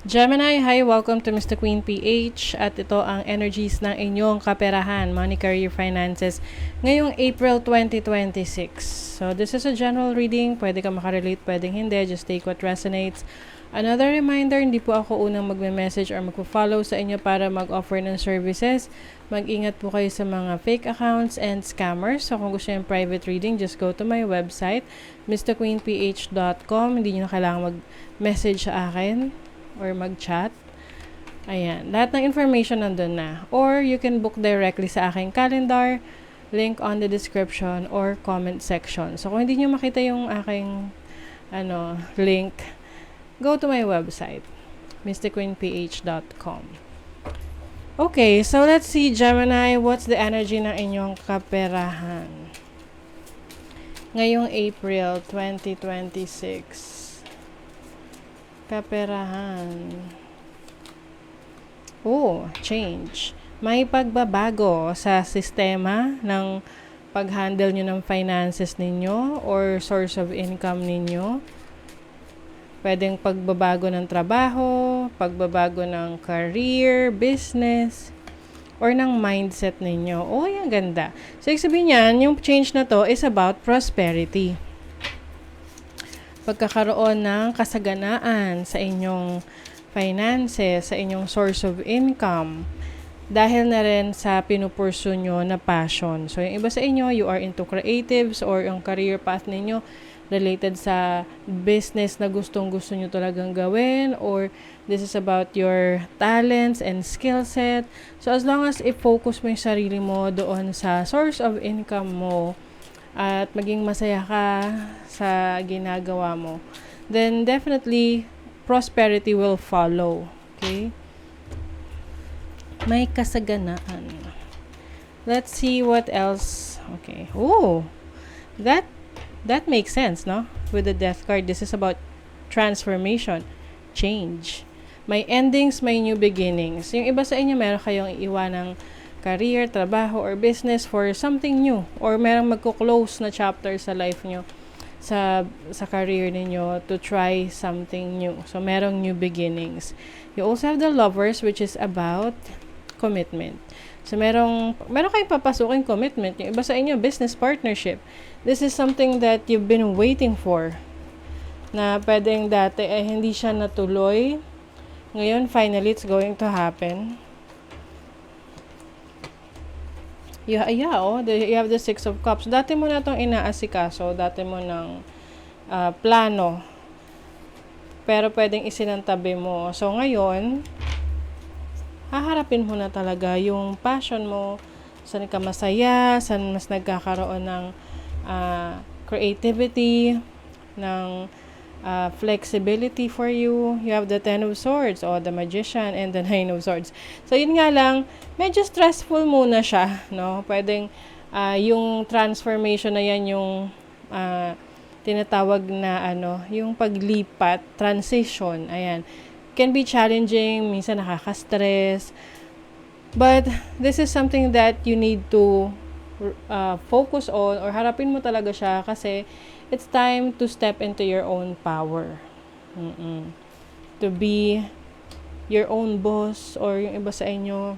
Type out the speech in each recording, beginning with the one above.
Gemini, hi! Welcome to Mr. Queen PH at ito ang energies ng inyong kaperahan, money, career, finances ngayong April 2026. So this is a general reading. Pwede ka makarelate, pwedeng hindi. Just take what resonates. Another reminder, hindi po ako unang magme-message or magpo-follow sa inyo para mag-offer ng services. Mag-ingat po kayo sa mga fake accounts and scammers. So kung gusto nyo yung private reading, just go to my website, mrqueenph.com. Hindi nyo na kailangan mag-message sa akin or mag-chat. Ayan. Lahat ng information nandun na. Or you can book directly sa aking calendar. Link on the description or comment section. So, kung hindi nyo makita yung aking link, go to my website, mrqueenph.com. Okay, so let's see, Gemini, what's the energy ng inyong kaperahan ngayong April 2026? Kaperahan. Change. May pagbabago sa sistema ng pag-handle nyo ng finances ninyo or source of income ninyo. Pwedeng pagbabago ng trabaho, pagbabago ng career, business, or ng mindset ninyo. Yan ganda. So, ibig sabihin yan, yung change na to is about prosperity. Pagkakaroon ng kasaganaan sa inyong finances, sa inyong source of income, dahil na rin sa pinupursu nyo na passion. So, yung iba sa inyo, you are into creatives or yung career path ninyo related sa business na gustong-gusto nyo talagang gawin, or this is about your talents and skill set. So, as long as i-focus mo yung sarili mo doon sa source of income mo, at maging masaya ka sa ginagawa mo, then definitely prosperity will follow. Okay? May kasaganaan. Let's see what else. Okay. That makes sense, no? With the death card, this is about transformation, change. May endings, may new beginnings. Yung iba sa inyo, meron kayong iiwanang career, trabaho, or business for something new, or merong magko-close na chapter sa life nyo, sa career ninyo, to try something new. So, merong new beginnings. You also have the Lovers, which is about commitment. So, meron kayong papasukin commitment. Yung iba sa inyo, business partnership. This is something that you've been waiting for, na pwedeng dati hindi siya natuloy. Ngayon, finally, it's going to happen. You have the Six of Cups. Dati mo na itong inaasikaso, dati mo ng plano, pero pwedeng isinantabi mo. So, ngayon, haharapin mo na talaga yung passion mo, saan ka masaya, saan mas nagkakaroon ng creativity, ng flexibility for you. You have the Ten of Swords, the Magician, and the Nine of Swords. So, yun nga lang, medyo stressful muna siya, no? Pwedeng yung transformation na yan, yung tinatawag na yung paglipat, transition, ayan, can be challenging, minsan nakaka-stress, but this is something that you need to focus on, or harapin mo talaga siya, kasi it's time to step into your own power. To be your own boss, or yung iba sa inyo,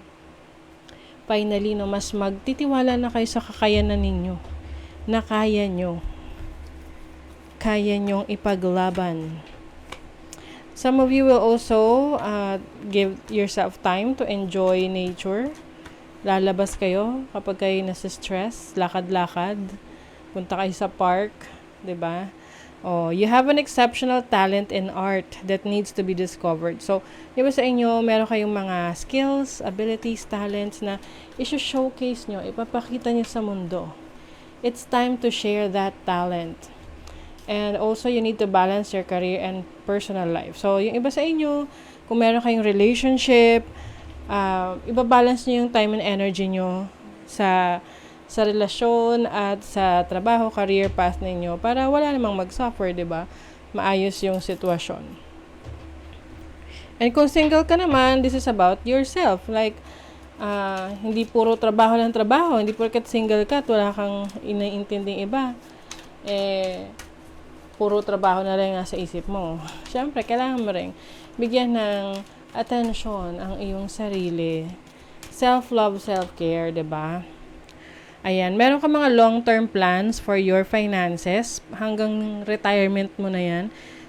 finally, mas magtitiwala na kayo sa kakayanan ninyo, na kaya nyong ipaglaban. Some of you will also give yourself time to enjoy nature. Lalabas kayo kapag kayo nasa stress, lakad-lakad, punta kayo sa park, 'di ba? You have an exceptional talent in art that needs to be discovered. So, di ba sa inyo, meron kayong mga skills, abilities, talents na i-showcase nyo, ipapakita nyo sa mundo. It's time to share that talent. And also, you need to balance your career and personal life. So, yung iba sa inyo, kung meron kayong relationship, ibabalance nyo yung time and energy nyo sa relasyon at sa trabaho, career path ninyo, para wala namang mag-suffer, diba? Maayos yung sitwasyon. And kung single ka naman, this is about yourself. Like, hindi puro trabaho lang trabaho. Hindi porket single ka at wala kang iniintinding iba. puro trabaho na lang nasa isip mo. Siyempre, kailangan mo rin bigyan ng attention ang iyong sarili. Self-love, self-care, 'di ba? Ayan, meron ka mga long-term plans for your finances. Hanggang retirement mo na yan.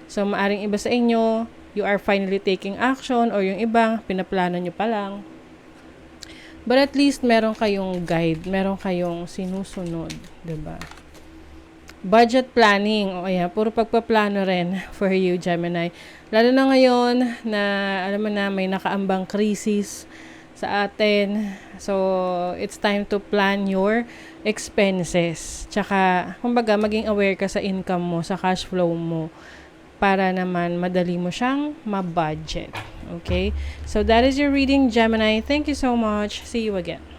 So, maaring iba sa inyo, you are finally taking action, or yung iba, pinaplano nyo pa lang. But at least, meron kayong guide, meron kayong sinusunod, 'di ba? Budget planning. O ayan, puro pagpaplano rin for you, Gemini. Lalo na ngayon na, alam mo na, may nakaambang krisis sa atin. So, it's time to plan your expenses. Tsaka, kumbaga, maging aware ka sa income mo, sa cash flow mo, para naman madali mo siyang ma-budget. Okay? So, that is your reading, Gemini. Thank you so much. See you again.